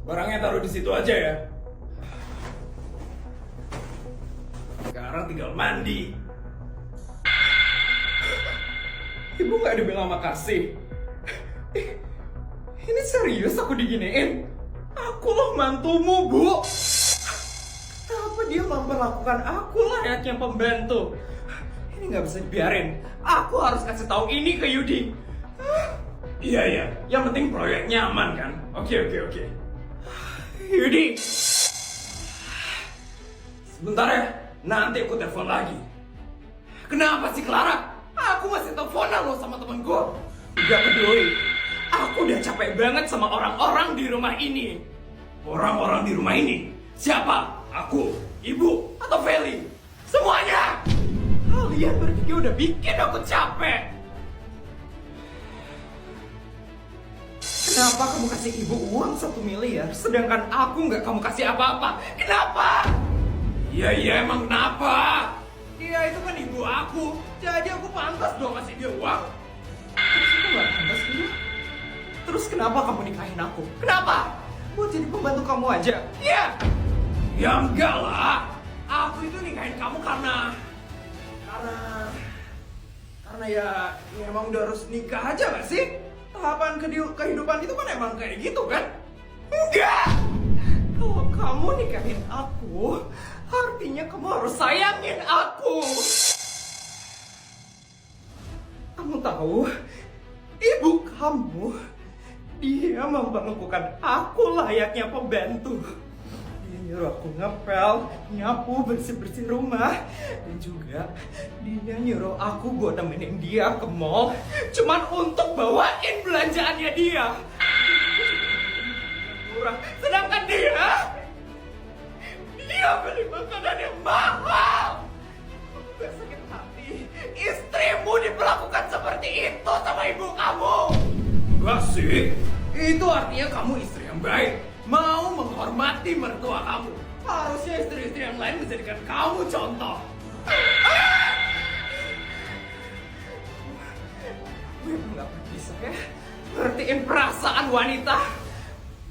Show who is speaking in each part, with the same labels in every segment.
Speaker 1: Barangnya taruh di situ aja ya. Sekarang tinggal mandi. Ibu gak dibilang makasih. Ini serius aku diginiin? Aku loh mantumu, Bu. Kenapa dia memperlakukan aku layaknya pembantu? Ini gak bisa dibiarin. Aku harus kasih tahu ini ke Yudi. Iya. Yang penting proyeknya aman kan? Oke. Yudi. Sebentar ya. Nanti aku telepon lagi. Kenapa sih Clara? Aku masih teleponan loh sama temenku. Gak peduli. Aku udah capek banget sama orang-orang di rumah ini. Orang-orang di rumah ini? Siapa? Aku, ibu, atau Feli? Semuanya! Kalian bertiga udah bikin aku capek. Kenapa kamu kasih ibu uang 1 miliar, sedangkan aku nggak kamu kasih apa-apa? Kenapa? Iya, emang kenapa? Dia itu kan ibu aku, jadi aku pantas dong kasih dia uang. Terus aku nggak pantas dia? Terus kenapa kamu nikahin aku? Kenapa? Buat jadi pembantu kamu aja? Iya. Ya enggak lah. Aku itu nikahin kamu karena ya emang udah harus nikah aja gak sih? Tahapan kehidupan itu kan emang kayak gitu kan? Enggak! Kalau kamu nikahin aku, artinya kamu harus sayangin aku. Kamu tahu, ibu kamu, dia memperlakukan aku layaknya pembantu. Dia nyuruh aku ngepel, nyapu, bersih-bersih rumah. Dan juga dia nyuruh aku buat nemenin dia ke mall, cuman untuk bawain belanjaannya dia. Sedangkan dia beli makanan yang mahal. Kamu gak sakit hati istrimu diperlakukan seperti itu sama ibu kamu? Enggak sih. Itu artinya kamu istri yang baik, mau menghormati mertua kamu. Harusnya istri-istri yang lain menjadikan kamu contoh. Gue nggak bisa ya ngertiin perasaan wanita.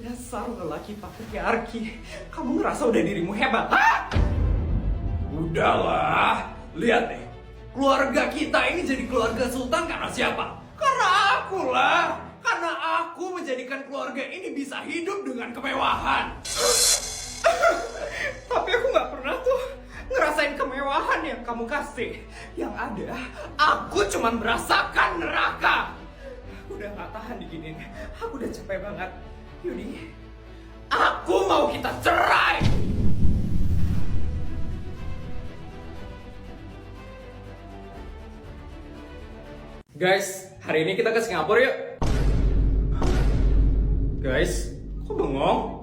Speaker 1: Dasar lelaki patriarki. Kamu ngerasa udah dirimu hebat, hah? Udahlah, lihat deh. Keluarga kita ini jadi keluarga sultan karena siapa? Karena aku lah. Karena aku menjadikan keluarga ini bisa hidup dengan kemewahan. Tapi aku gak pernah tuh ngerasain kemewahan yang kamu kasih. Yang ada, aku cuma merasakan neraka. Aku udah gak tahan diginiin. Aku udah capek banget. Yudi, aku mau kita cerai. Guys, hari ini kita ke Singapura yuk. Guys, kok bengong?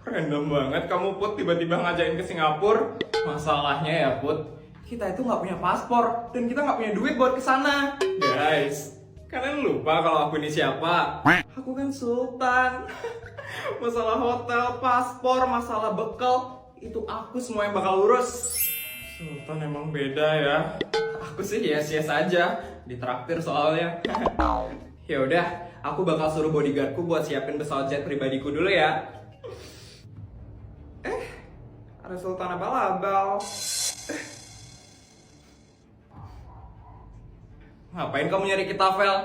Speaker 1: Random banget kamu Put tiba-tiba ngajakin ke Singapura. Masalahnya ya Put, kita itu nggak punya paspor dan kita nggak punya duit buat kesana. Guys, kalian lupa kalau aku ini siapa? Aku kan Sultan. Masalah hotel, paspor, masalah bekal, itu aku semua yang bakal urus. Sultan emang beda ya. Aku sih yes aja, ditraktir soalnya. Ya udah, aku bakal suruh bodyguardku buat siapin pesawat jet pribadiku dulu ya. Ada Sultan abal-abal. Ngapain kamu nyari kita, Vel?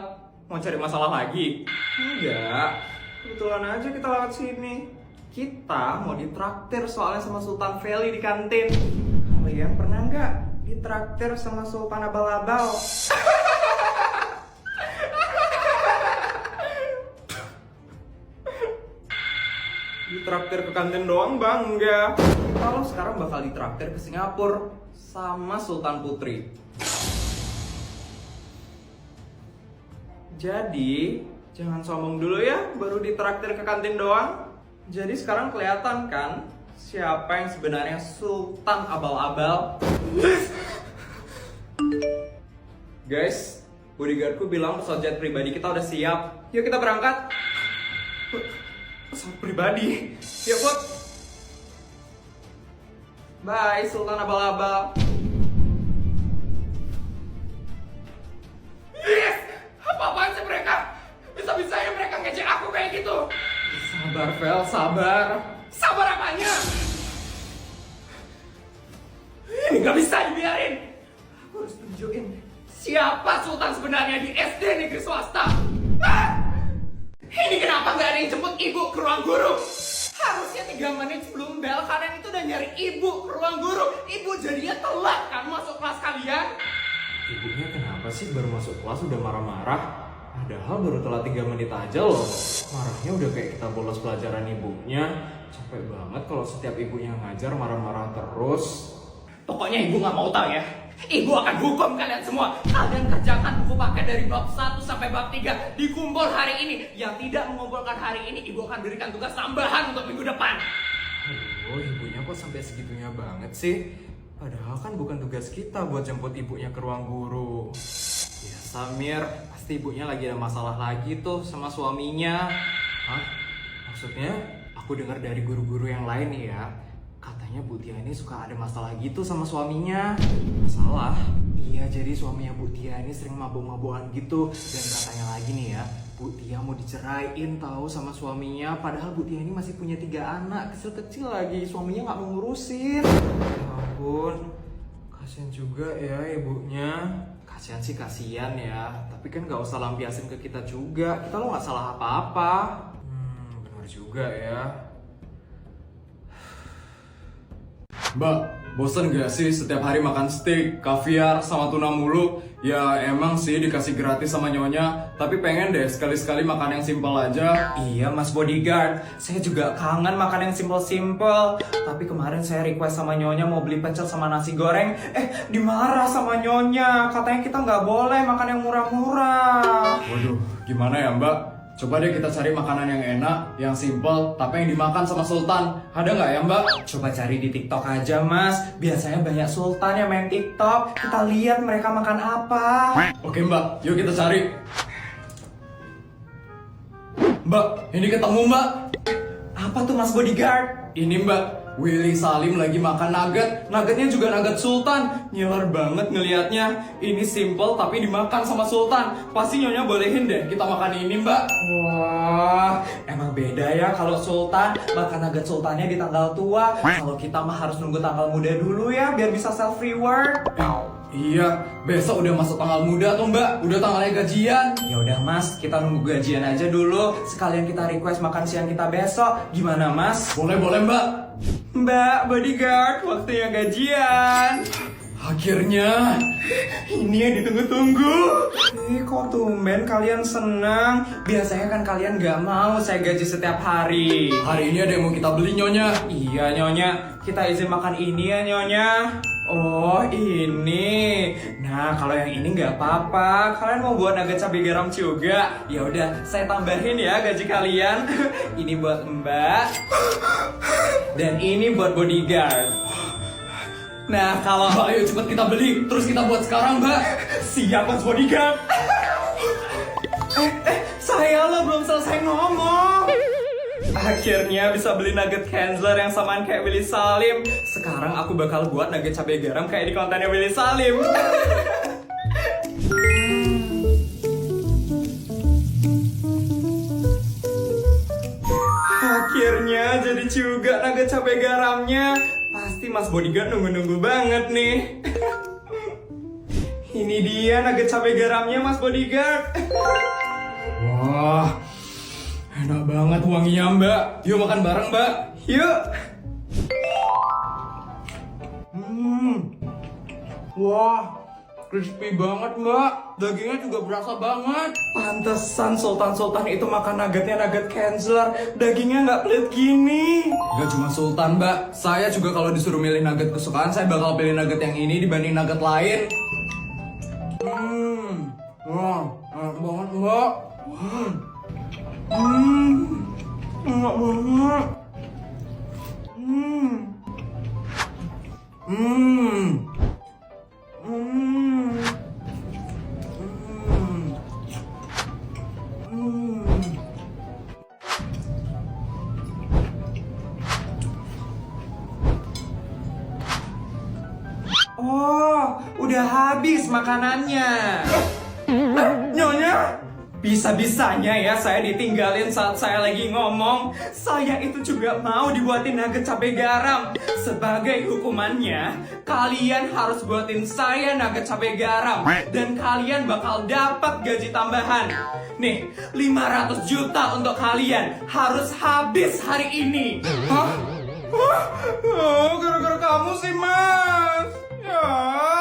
Speaker 1: Mau cari masalah lagi? Enggak, kebetulan aja kita lewat sini. Kita mau ditraktir soalnya sama Sultan Feli di kantin. Kalian pernah nggak ditraktir sama Sultan abal-abal? Ditraktir ke kantin doang bangga. Kalau sekarang bakal ditraktir ke Singapura sama Sultan Putri. Jadi jangan sombong dulu ya, baru ditraktir ke kantin doang. Jadi sekarang kelihatan kan siapa yang sebenarnya Sultan abal-abal. Guys, bodyguardku bilang pesawat jet pribadi kita udah siap. Yuk kita berangkat. Pesawat pribadi? Ya Put. Bye Sultan abal-abal. Yes! Apa-apaan sih mereka? Bisa-bisanya mereka ngejek aku kayak gitu. Sabar, Vel, sabar. Sabar apanya? Ini gak bisa dibiarin. Aku harus tunjukin siapa sultan sebenarnya di SD negeri swasta. Ini kenapa gak ada yang jemput ibu ke ruang guru? Harusnya 3 menit sebelum bel kalian itu udah nyari ibu ke ruang guru. Ibu jadinya telat kan masuk kelas kalian. Ibunya kenapa sih baru masuk kelas udah marah-marah? Padahal baru telat 3 menit aja loh. Marahnya udah kayak kita bolos pelajaran ibunya. Capek banget kalau setiap ibunya ngajar marah-marah terus. Pokoknya ibu gak mau tahu ya. Ibu akan hukum kalian semua. Kalian kerjakan buku paket dari bab 1 sampai bab 3. Dikumpul hari ini. Yang tidak mengumpulkan hari ini, ibu akan berikan tugas tambahan untuk minggu depan. Aduh, ibunya kok sampai segitunya banget sih? Padahal kan bukan tugas kita buat jemput ibunya ke ruang guru. Ya Samir, pasti ibunya lagi ada masalah lagi tuh sama suaminya. Hah? Maksudnya? Aku dengar dari guru-guru yang lain nih ya. Katanya Bu Tia ini suka ada masalah gitu sama suaminya. Masalah? Iya, jadi suaminya Bu Tia ini sering mabuk-mabukan gitu. Dan katanya lagi nih ya, Bu Tia mau diceraiin tahu sama suaminya. Padahal Bu Tia ini masih punya 3 anak kecil-kecil lagi. Suaminya nggak mau ngurusin. Ya ampun, kasian juga ya ibunya. Kasian sih kasian ya. Tapi kan nggak usah lampiasin ke kita juga. Kita lo nggak salah apa-apa. Benar juga ya. Mbak, bosen gak sih setiap hari makan steak, kaviar, sama tuna mulu? Ya emang sih dikasih gratis sama nyonya, tapi pengen deh sekali-sekali makan yang simpel aja. Iya Mas Bodyguard, saya juga kangen makan yang simpel-simpel. Tapi kemarin saya request sama nyonya mau beli pecel sama nasi goreng. Dimarah sama nyonya, katanya kita nggak boleh makan yang murah-murah. Waduh, gimana ya Mbak? Coba deh kita cari makanan yang enak, yang simple, tapi yang dimakan sama Sultan. Ada nggak ya Mbak? Coba cari di TikTok aja Mas. Biasanya banyak Sultan yang main TikTok. Kita lihat mereka makan apa. Oke Mbak, yuk kita cari. Mbak, ini ketemu Mbak. Apa tuh Mas Bodyguard? Ini Mbak, Willy Salim lagi makan nugget. Nuggetnya juga nugget Sultan. Nyeler banget ngelihatnya. Ini simple tapi dimakan sama Sultan. Pasti nyonya bolehin deh kita makan ini Mbak. Wah, emang beda ya kalau Sultan makan nugget Sultannya di tanggal tua. Kalau kita mah harus nunggu tanggal muda dulu ya biar bisa self reward. Iya, besok udah masuk tanggal muda tuh Mbak. Udah tanggalnya gajian. Ya udah Mas, kita nunggu gajian aja dulu. Sekalian kita request makan siang kita besok. Gimana Mas? Boleh Mbak. Mbak Bodyguard, waktunya gajian. Akhirnya, ini yang ditunggu-tunggu. Kok tumben kalian senang? Biasanya kan kalian gak mau saya gaji setiap hari. Hari ini ada yang mau kita beli Nyonya. Iya Nyonya, kita izin makan ini ya Nyonya. Oh ini. Nah kalau yang ini nggak apa-apa. Kalian mau buat nugget cabai garam juga? Ya udah, saya tambahin ya gaji kalian. Ini buat Mbak. Dan ini buat Bodyguard. Nah kalau ayo cepet kita beli. Terus kita buat sekarang Mbak. Siap Mas Bodyguard. Saya lo belum selesai ngomong. Akhirnya bisa beli nugget Kenzler yang samaan kayak Willy Salim. Sekarang aku bakal buat nugget cabai garam kayak di kontennya Willy Salim. Akhirnya jadi juga nugget cabai garamnya. Pasti Mas Bodyguard nunggu-nunggu banget nih. Ini dia nugget cabai garamnya Mas Bodyguard. Wah, enak banget wanginya Mbak. Yuk makan bareng Mbak. Yuk. Wah, crispy banget Mbak. Dagingnya juga berasa banget. Pantesan Sultan-Sultan itu makan nuggetnya nugget Kenzler. Dagingnya nggak pelit gini. Gak cuma Sultan Mbak. Saya juga kalau disuruh milih nugget kesukaan, saya bakal pilih nugget yang ini dibanding nugget lain. Wah, enak banget Mbak. Enak banget. Oh, udah habis makanannya. Nyonya, Bisa-bisanya ya saya ditinggalin saat saya lagi ngomong. Saya itu juga mau dibuatin nugget cabai garam. Sebagai hukumannya, kalian harus buatin saya nugget cabai garam. Dan kalian bakal dapat gaji tambahan. Nih, 500 juta untuk kalian. Harus habis hari ini. Hah? Oh, gara-gara kamu sih, Mas. Ya.